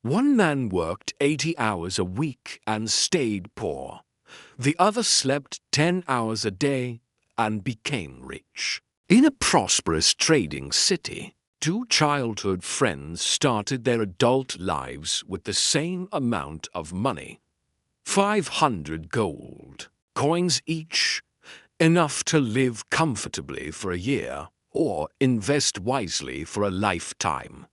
One man worked 80 hours a week and stayed poor. The other slept 10 hours a day and became rich. In a prosperous trading city, two childhood friends started their adult lives with the same amount of money. 500 gold coins each, enough to live comfortably for a year or invest wisely for a lifetime.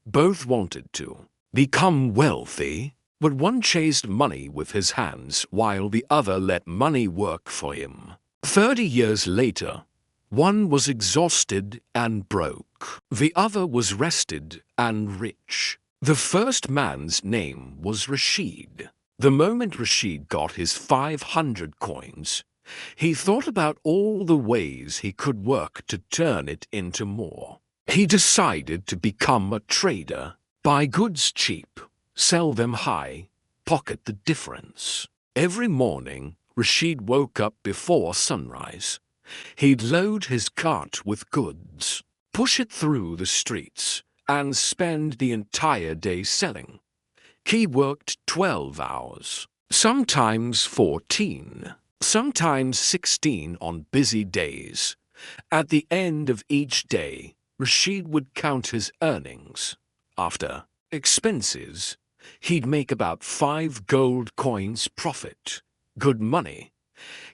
Both wanted to become wealthy, but one chased money with his hands while the other let money work for him. 30 years later, one was exhausted and broke. The other was rested and rich. The first man's name was Rashid. The moment Rashid got his 500 coins, he thought about all the ways he could work to turn it into more. He decided to become a trader, buy goods cheap, sell them high, pocket the difference. Every morning, Rashid woke up before sunrise. He'd load his cart with goods, push it through the streets, and spend the entire day selling. He worked 12 hours, sometimes 14, sometimes 16 on busy days. At the end of each day, Rashid would count his earnings. After expenses, he'd make about 5 gold coins profit. Good money.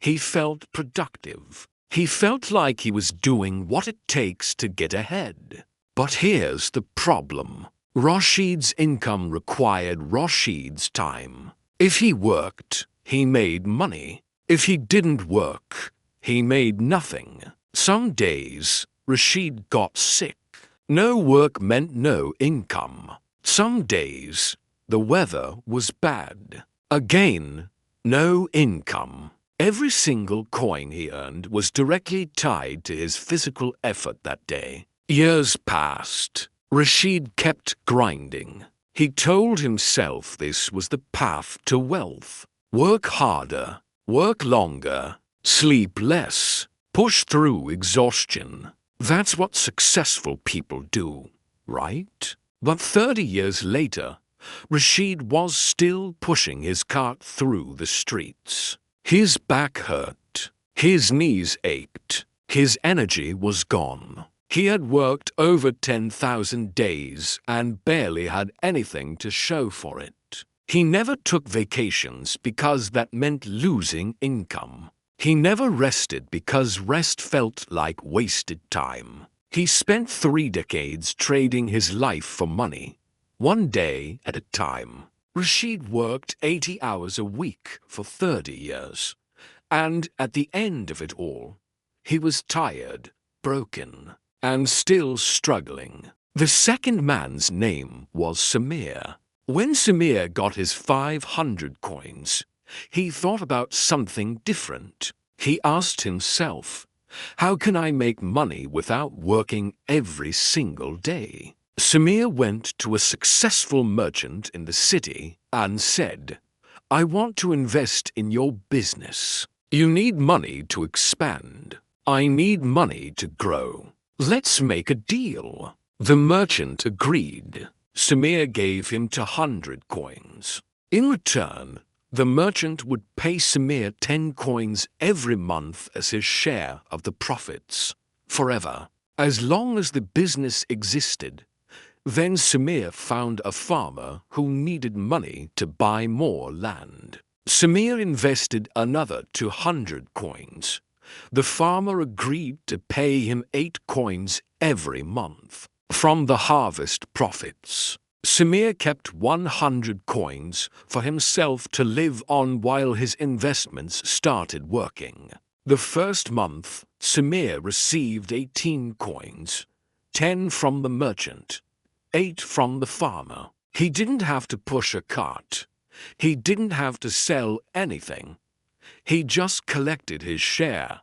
He felt productive. He felt like he was doing what it takes to get ahead. But here's the problem. Rashid's income required Rashid's time. If he worked, he made money. If he didn't work, he made nothing. Some days, Rashid got sick. No work meant no income. Some days, the weather was bad. Again, no income. Every single coin he earned was directly tied to his physical effort that day. Years passed. Rashid kept grinding. He told himself this was the path to wealth. Work harder, work longer, sleep less, push through exhaustion. That's what successful people do, right? But 30 years later, Rashid was still pushing his cart through the streets. His back hurt. His knees ached. His energy was gone. He had worked over 10,000 days and barely had anything to show for it. He never took vacations because that meant losing income. He never rested because rest felt like wasted time. He spent 3 decades trading his life for money, one day at a time. Rashid worked 80 hours a week for 30 years, and at the end of it all, he was tired, broken, and still struggling. The second man's name was Samir. When Samir got his 500 coins, he thought about something different. He asked himself, how can I make money without working every single day? Samir went to a successful merchant in the city and said, I want to invest in your business. You need money to expand. I need money to grow. Let's make a deal. The merchant agreed. Samir gave him 200 coins. In return, the merchant would pay Samir 10 coins every month as his share of the profits, forever, as long as the business existed. Then Samir found a farmer who needed money to buy more land. Samir invested another 200 coins. The farmer agreed to pay him 8 coins every month from the harvest profits. Samir kept 100 coins for himself to live on while his investments started working. The first month, Samir received 18 coins, 10 from the merchant, 8 from the farmer. He didn't have to push a cart. He didn't have to sell anything. He just collected his share.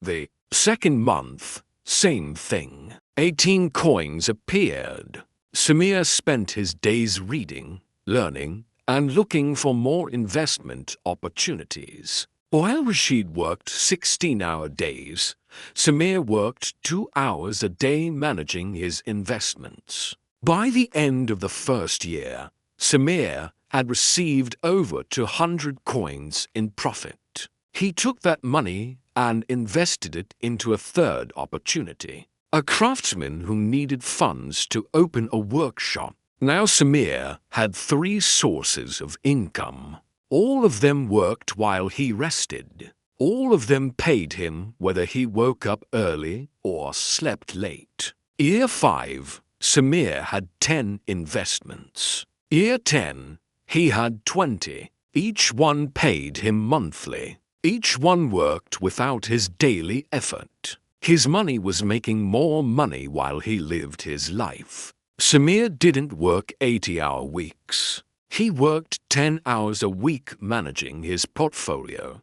The second month, same thing. 18 coins appeared. Samir spent his days reading, learning, and looking for more investment opportunities. While Rashid worked 16-hour days, Samir worked 2 hours a day managing his investments. By the end of the first year, Samir had received over 200 coins in profit. He took that money and invested it into a third opportunity, a craftsman who needed funds to open a workshop. Now Samir had 3 sources of income. All of them worked while he rested. All of them paid him whether he woke up early or slept late. Year 5, Samir had 10 investments. Year 10, he had 20. Each one paid him monthly. Each one worked without his daily effort. His money was making more money while he lived his life. Samir didn't work 80-hour weeks. He worked 10 hours a week managing his portfolio.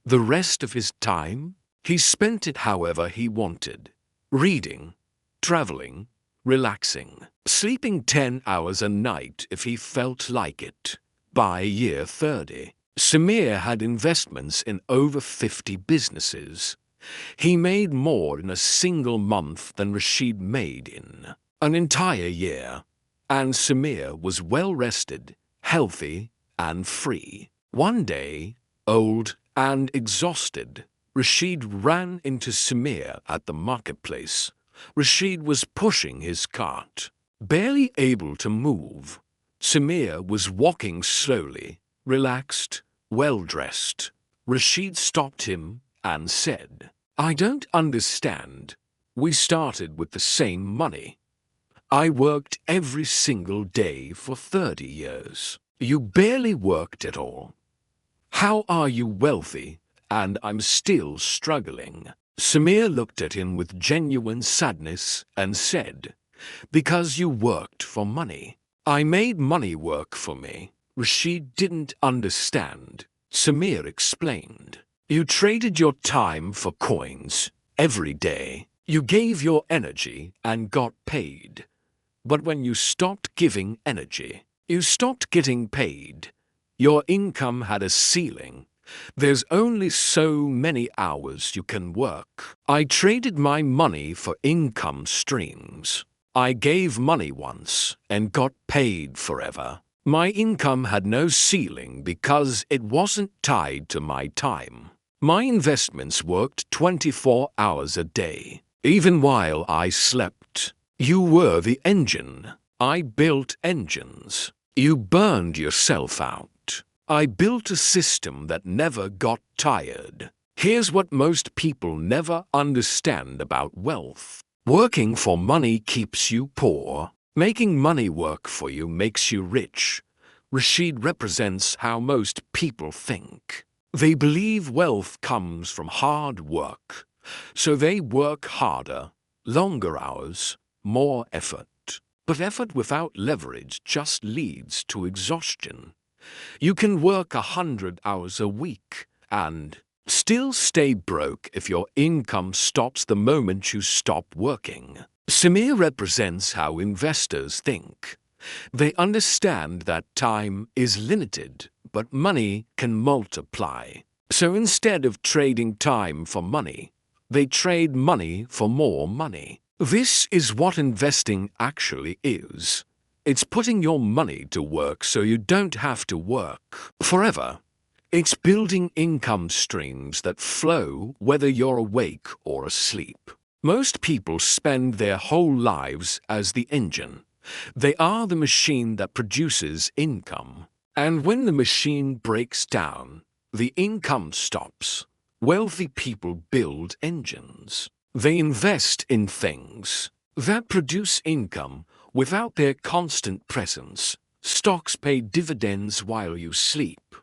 The rest of his time, he spent it however he wanted. Reading, traveling, relaxing, sleeping 10 hours a night if he felt like it. By year 30, Samir had investments in over 50 businesses. He made more in a single month than Rashid made in an entire year. And Samir was well rested, healthy, and free. One day, old and exhausted, Rashid ran into Samir at the marketplace. Rashid was pushing his cart, barely able to move. Samir was walking slowly, relaxed, well-dressed. Rashid stopped him and said, "I don't understand. We started with the same money. I worked every single day for 30 years. You barely worked at all. How are you wealthy and I'm still struggling?" Samir looked at him with genuine sadness and said, "Because you worked for money. I made money work for me." Rashid didn't understand. Samir explained, "You traded your time for coins every day. You gave your energy and got paid. But when you stopped giving energy, you stopped getting paid. Your income had a ceiling. There's only so many hours you can work. I traded my money for income streams. I gave money once and got paid forever. My income had no ceiling because it wasn't tied to my time. My investments worked 24 hours a day, even while I slept. You were the engine. I built engines. You burned yourself out. I built a system that never got tired." Here's what most people never understand about wealth. Working for money keeps you poor. Making money work for you makes you rich. Rashid represents how most people think. They believe wealth comes from hard work, so they work harder, longer hours, more effort. But effort without leverage just leads to exhaustion. You can work 100 hours a week and still stay broke if your income stops the moment you stop working. Samir represents how investors think. They understand that time is limited, but money can multiply. So instead of trading time for money, they trade money for more money. This is what investing actually is. It's putting your money to work so you don't have to work forever. It's building income streams that flow whether you're awake or asleep. Most people spend their whole lives as the engine. They are the machine that produces income. And when the machine breaks down, the income stops. Wealthy people build engines. They invest in things that produce income without their constant presence. Stocks pay dividends while you sleep.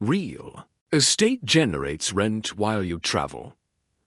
Real estate generates rent while you travel.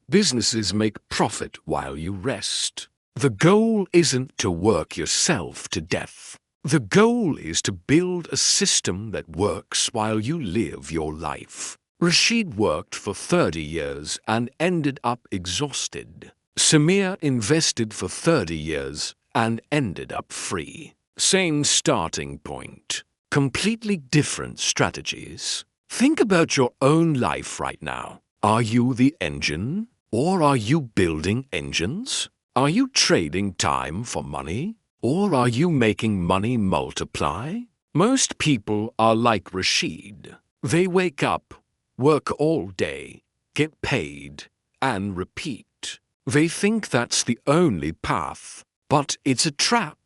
Businesses make profit while you rest. The goal isn't to work yourself to death. The goal is to build a system that works while you live your life. Rashid worked for 30 years and ended up exhausted. Samir invested for 30 years and ended up free. Same starting point. Completely different strategies. Think about your own life right now. Are you the engine? Or are you building engines? Are you trading time for money? Or are you making money multiply? Most people are like Rashid. They wake up, work all day, get paid, and repeat. They think that's the only path, but it's a trap.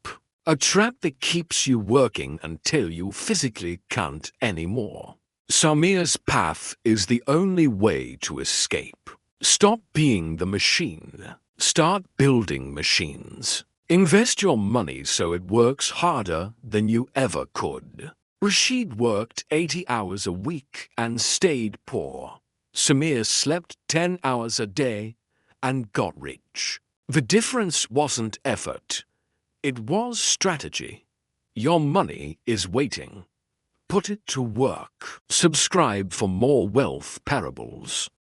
A trap that keeps you working until you physically can't anymore. Samir's path is the only way to escape. Stop being the machine. Start building machines. Invest your money so it works harder than you ever could. Rashid worked 80 hours a week and stayed poor. Samir slept 10 hours a day and got rich. The difference wasn't effort. It was strategy. Your money is waiting. Put it to work. Subscribe for more wealth parables.